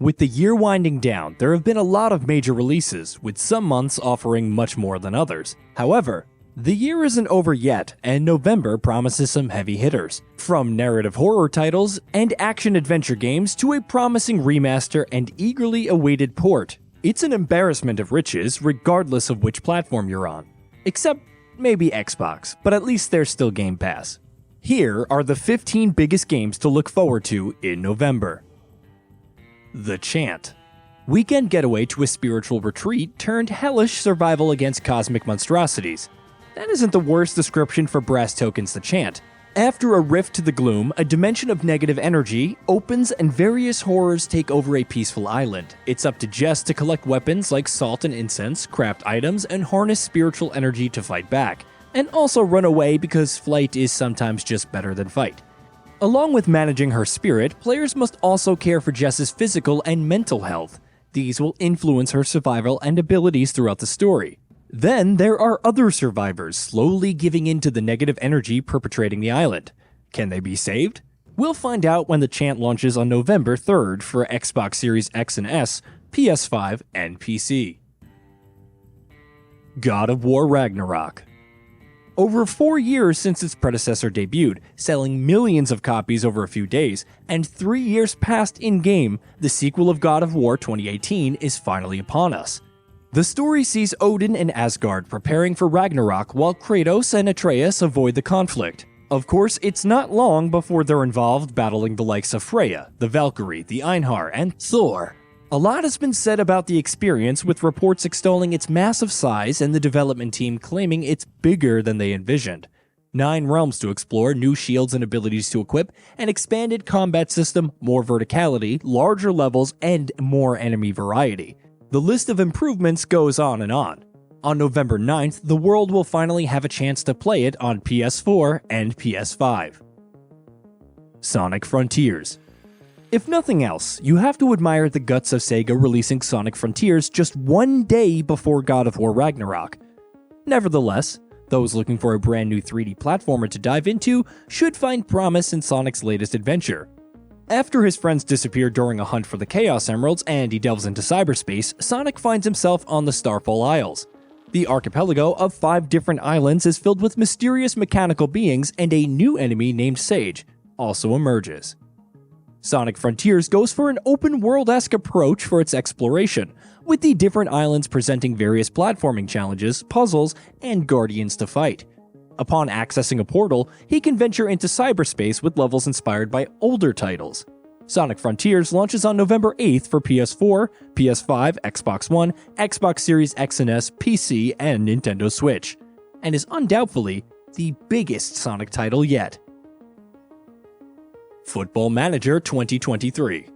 With the year winding down, there have been a lot of major releases, with some months offering much more than others. However, the year isn't over yet, and November promises some heavy hitters. From narrative horror titles and action-adventure games to a promising remaster and eagerly awaited port, it's an embarrassment of riches regardless of which platform you're on. Except maybe Xbox, but at least there's still Game Pass. Here are the 15 biggest games to look forward to in November. The Chant. Weekend getaway to a spiritual retreat turned hellish survival against cosmic monstrosities. That isn't the worst description for Brass Token's The Chant. After a rift to the gloom, a dimension of negative energy opens and various horrors take over a peaceful island. It's up to Jess to collect weapons like salt and incense, craft items, and harness spiritual energy to fight back. And also run away because flight is sometimes just better than fight. Along with managing her spirit, players must also care for Jess's physical and mental health. These will influence her survival and abilities throughout the story. Then there are other survivors slowly giving in to the negative energy perpetrating the island. Can they be saved? We'll find out when The Chant launches on November 3rd for Xbox Series X and S, PS5, and PC. God of War Ragnarok. Over 4 years since its predecessor debuted, selling millions of copies over a few days, and 3 years past in-game, the sequel of God of War 2018 is finally upon us. The story sees Odin and Asgard preparing for Ragnarok while Kratos and Atreus avoid the conflict. Of course, it's not long before they're involved battling the likes of Freya, the Valkyrie, the Einhar, and Thor. A lot has been said about the experience, with reports extolling its massive size and the development team claiming it's bigger than they envisioned. 9 realms to explore, new shields and abilities to equip, an expanded combat system, more verticality, larger levels, and more enemy variety. The list of improvements goes on and on. On November 9th, the world will finally have a chance to play it on PS4 and PS5. Sonic Frontiers. If nothing else, you have to admire the guts of Sega releasing Sonic Frontiers just 1 day before God of War Ragnarok. Nevertheless, those looking for a brand new 3D platformer to dive into should find promise in Sonic's latest adventure. After his friends disappear during a hunt for the Chaos Emeralds and he delves into cyberspace, Sonic finds himself on the Starfall Isles. The archipelago of 5 different islands is filled with mysterious mechanical beings, and a new enemy named Sage also emerges. Sonic Frontiers goes for an open-world-esque approach for its exploration, with the different islands presenting various platforming challenges, puzzles, and guardians to fight. Upon accessing a portal, he can venture into cyberspace with levels inspired by older titles. Sonic Frontiers launches on November 8th for PS4, PS5, Xbox One, Xbox Series X and S, PC, and Nintendo Switch, and is undoubtedly the biggest Sonic title yet. Football Manager 2023.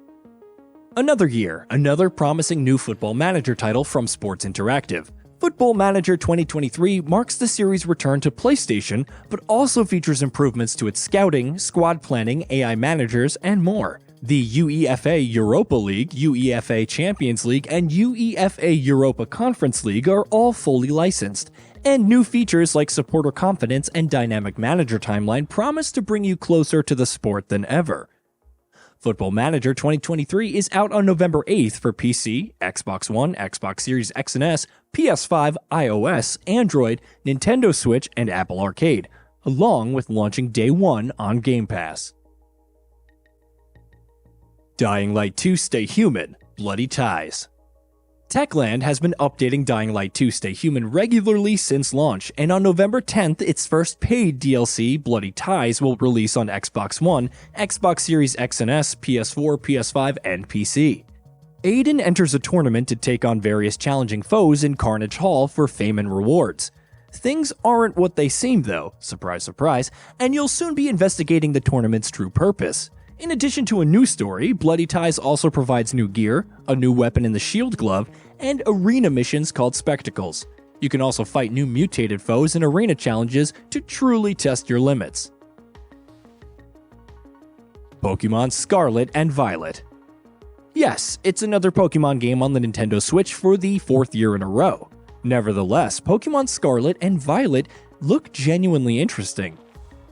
Another year, another promising new Football Manager title from Sports Interactive. Football Manager 2023 marks the series' return to PlayStation, but also features improvements to its scouting, squad planning, AI managers, and more. The UEFA Europa League, UEFA Champions League, and UEFA Europa Conference League are all fully licensed, and new features like supporter confidence and dynamic manager timeline promise to bring you closer to the sport than ever. Football Manager 2023 is out on November 8th for PC, Xbox One, Xbox Series X and S, PS5, iOS, Android, Nintendo Switch, and Apple Arcade, along with launching Day 1 on Game Pass. Dying Light 2 Stay Human, Bloody Ties. Techland has been updating Dying Light 2 Stay Human regularly since launch, and on November 10th, its first paid DLC, Bloody Ties, will release on Xbox One, Xbox Series X and S, PS4, PS5, and PC. Aiden enters a tournament to take on various challenging foes in Carnage Hall for fame and rewards. Things aren't what they seem though, surprise surprise, and you'll soon be investigating the tournament's true purpose. In addition to a new story, Bloody Ties also provides new gear, a new weapon in the shield glove, and arena missions called Spectacles. You can also fight new mutated foes in arena challenges to truly test your limits. Pokemon Scarlet and Violet. Yes, it's another Pokemon game on the Nintendo Switch for the 4th year in a row. Nevertheless, Pokemon Scarlet and Violet look genuinely interesting.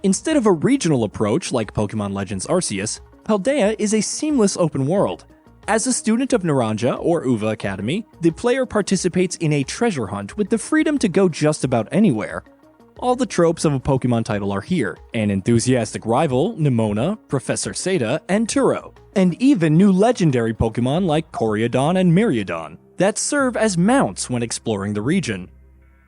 Instead of a regional approach like Pokemon Legends Arceus, Paldea is a seamless open world. As a student of Naranja or Uva Academy, the player participates in a treasure hunt with the freedom to go just about anywhere. All the tropes of a Pokemon title are here: an enthusiastic rival, Nimona, Professor Seda, and Turo, and even new legendary Pokemon like Coryodon and Miriodon that serve as mounts when exploring the region.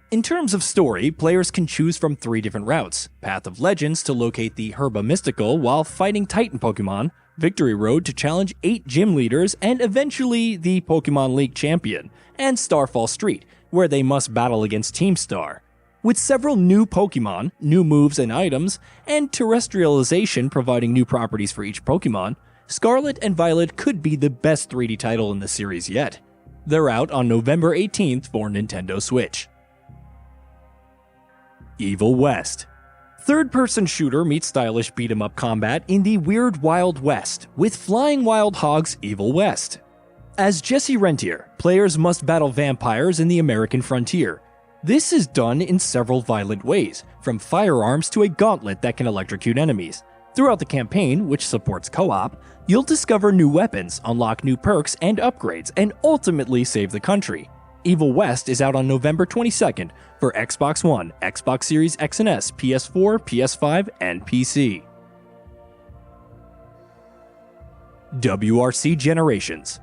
In terms of story, players can choose from 3 different routes: Path of Legends to locate the Herba Mystical while fighting Titan Pokemon, Victory Road to challenge 8 gym leaders and eventually the Pokemon League champion, and Starfall Street, where they must battle against Team Star. With several new Pokemon, new moves and items, and terrestrialization providing new properties for each Pokemon, Scarlet and Violet could be the best 3D title in the series yet. They're out on November 18th for Nintendo Switch. Evil West. Third-person shooter meets stylish beat-em-up combat in the Weird Wild West with Flying Wild Hog's Evil West. As Jesse Rentier, players must battle vampires in the American frontier. This is done in several violent ways, from firearms to a gauntlet that can electrocute enemies. Throughout the campaign, which supports co-op, you'll discover new weapons, unlock new perks and upgrades, and ultimately save the country. Evil West is out on November 22nd for Xbox One, Xbox Series X and S, PS4, PS5, and PC. WRC Generations.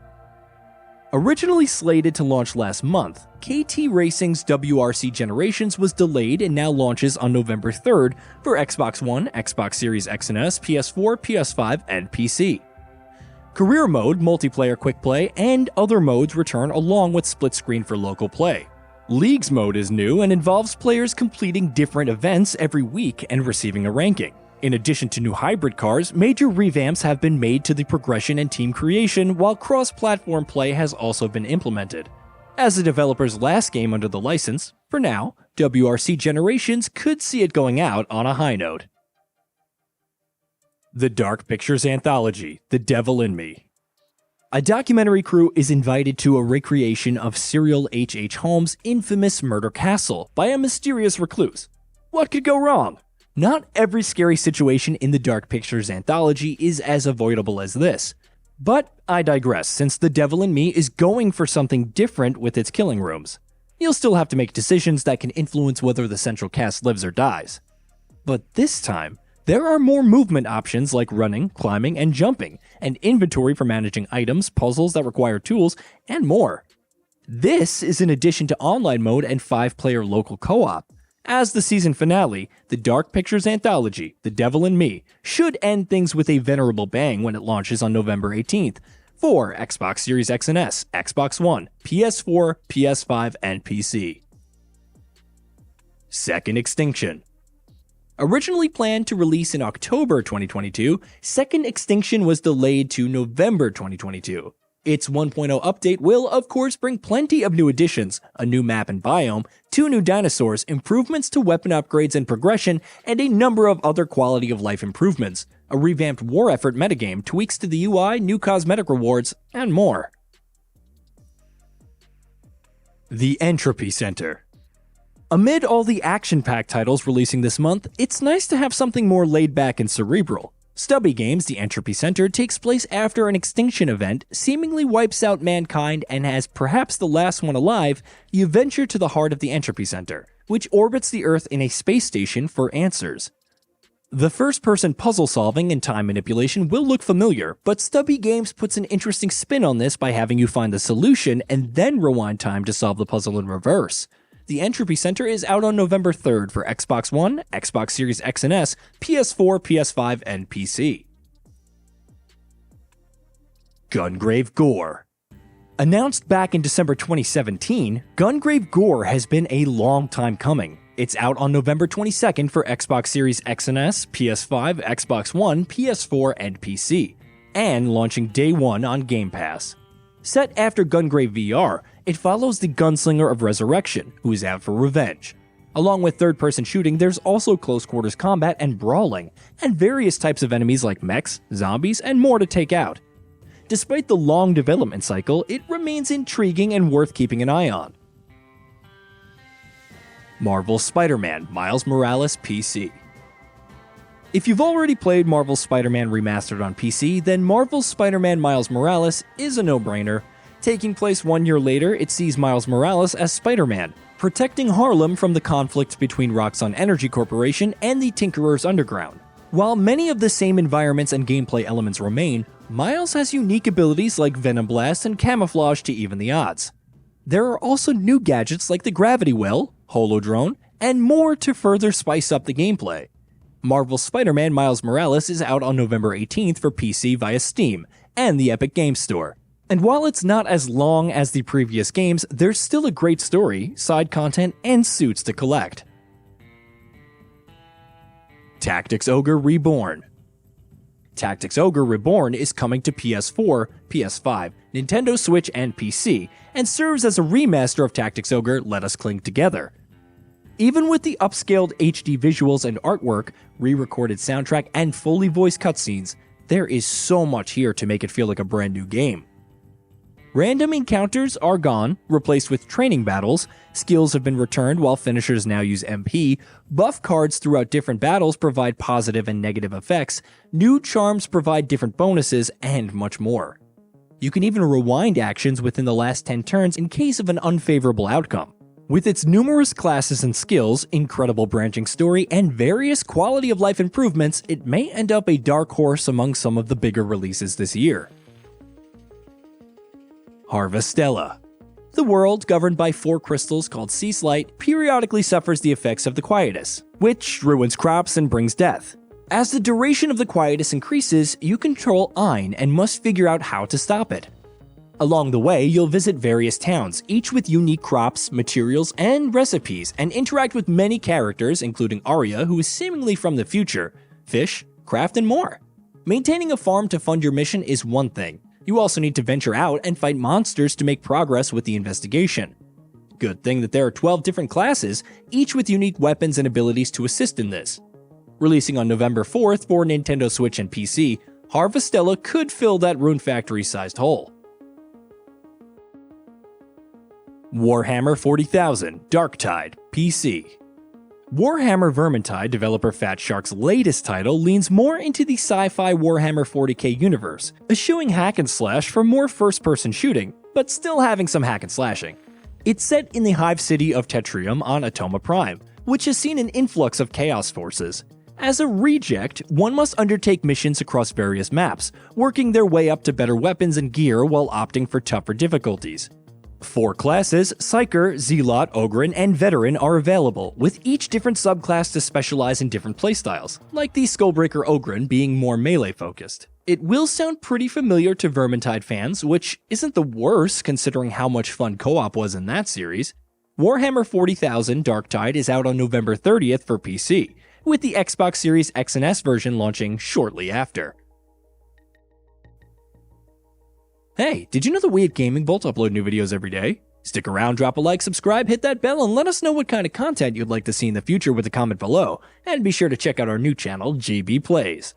Originally slated to launch last month, KT Racing's WRC Generations was delayed and now launches on November 3rd for Xbox One, Xbox Series X and S, PS4, PS5, and PC. Career Mode, Multiplayer Quick Play, and other modes return along with split screen for local play. Leagues Mode is new and involves players completing different events every week and receiving a ranking. In addition to new hybrid cars, major revamps have been made to the progression and team creation, while cross-platform play has also been implemented. As the developer's last game under the license, for now, WRC Generations could see it going out on a high note. The Dark Pictures Anthology, The Devil in Me. A documentary crew is invited to a recreation of serial H.H. Holmes' infamous murder castle by a mysterious recluse. What could go wrong? Not every scary situation in the Dark Pictures Anthology is as avoidable as this. But I digress, since The Devil in Me is going for something different with its killing rooms. You'll still have to make decisions that can influence whether the central cast lives or dies. But this time, there are more movement options like running, climbing, and jumping, and inventory for managing items, puzzles that require tools, and more. This is in addition to online mode and 5-player local co-op. As the season finale, the Dark Pictures Anthology, The Devil in Me, should end things with a venerable bang when it launches on November 18th for Xbox Series X and S, Xbox One, PS4, PS5, and PC. Second Extinction. Originally planned to release in October 2022, Second Extinction was delayed to November 2022. Its 1.0 update will, of course, bring plenty of new additions, a new map and biome, 2 new dinosaurs, improvements to weapon upgrades and progression, and a number of other quality of life improvements, a revamped war effort metagame, tweaks to the UI, new cosmetic rewards, and more. The Entropy Center. Amid all the action-packed titles releasing this month, it's nice to have something more laid-back and cerebral. Stubby Games' The Entropy Center takes place after an extinction event seemingly wipes out mankind, and as perhaps the last one alive, you venture to the heart of the Entropy Center, which orbits the Earth in a space station for answers. The first-person puzzle solving and time manipulation will look familiar, but Stubby Games puts an interesting spin on this by having you find the solution and then rewind time to solve the puzzle in reverse. The Entropy Center is out on November 3rd for Xbox One, Xbox Series X and S, PS4, PS5, and PC. GUNGRAVE G.O.R.E. Announced back in December 2017, GUNGRAVE G.O.R.E. has been a long time coming. It's out on November 22nd for Xbox Series X and S, PS5, Xbox One, PS4, and PC, and launching day one on Game Pass. Set after GUNGRAVE VR, it follows the gunslinger of Resurrection, who is out for revenge. Along with third-person shooting, there's also close-quarters combat and brawling, and various types of enemies like mechs, zombies, and more to take out. Despite the long development cycle, it remains intriguing and worth keeping an eye on. Marvel's Spider-Man Miles Morales PC. If you've already played Marvel's Spider-Man Remastered on PC, then Marvel's Spider-Man Miles Morales is a no-brainer. Taking place 1 year later, it sees Miles Morales as Spider-Man, protecting Harlem from the conflict between Roxxon Energy Corporation and the Tinkerer's Underground. While many of the same environments and gameplay elements remain, Miles has unique abilities like Venom Blast and Camouflage to even the odds. There are also new gadgets like the Gravity Well, Holodrone, and more to further spice up the gameplay. Marvel's Spider-Man Miles Morales is out on November 18th for PC via Steam and the Epic Games Store. And while it's not as long as the previous games, there's still a great story, side content, and suits to collect. Tactics Ogre Reborn. Tactics Ogre Reborn is coming to PS4, PS5, Nintendo Switch, and PC, and serves as a remaster of Tactics Ogre Let Us Cling Together. Even with the upscaled HD visuals and artwork, re-recorded soundtrack, and fully voiced cutscenes, there is so much here to make it feel like a brand new game. Random encounters are gone, replaced with training battles, skills have been returned while finishers now use MP, buff cards throughout different battles provide positive and negative effects, new charms provide different bonuses, and much more. You can even rewind actions within the last 10 turns in case of an unfavorable outcome. With its numerous classes and skills, incredible branching story, and various quality of life improvements, it may end up a dark horse among some of the bigger releases this year. HARVESTELLA. The world, governed by 4 crystals called Sea Slight, periodically suffers the effects of the quietus, which ruins crops and brings death. As the duration of the quietus increases, you control Ein and must figure out how to stop it. Along the way, you'll visit various towns, each with unique crops, materials, and recipes, and interact with many characters, including Arya, who is seemingly from the future, fish, craft, and more. Maintaining a farm to fund your mission is one thing. You also need to venture out and fight monsters to make progress with the investigation. Good thing that there are 12 different classes, each with unique weapons and abilities to assist in this. Releasing on November 4th for Nintendo Switch and PC, HARVESTELLA could fill that Rune Factory-sized hole. Warhammer 40,000 Darktide PC. Warhammer Vermintide developer Fat Shark's latest title leans more into the sci-fi Warhammer 40k universe, eschewing hack and slash for more first-person shooting, but still having some hack and slashing. It's set in the hive city of Tetrium on Atoma Prime, which has seen an influx of chaos forces. As a reject, one must undertake missions across various maps, working their way up to better weapons and gear while opting for tougher difficulties. 4 classes, Psyker, Zealot, Ogre, and Veteran are available, with each different subclass to specialize in different playstyles, like the Skullbreaker Ogre being more melee-focused. It will sound pretty familiar to Vermintide fans, which isn't the worst considering how much fun co-op was in that series. Warhammer 40,000 Darktide is out on November 30th for PC, with the Xbox Series X and S version launching shortly after. Hey, did you know that we at GamingBolt upload new videos every day? Stick around, drop a like, subscribe, hit that bell, and let us know what kind of content you'd like to see in the future with a comment below. And be sure to check out our new channel, GB Plays.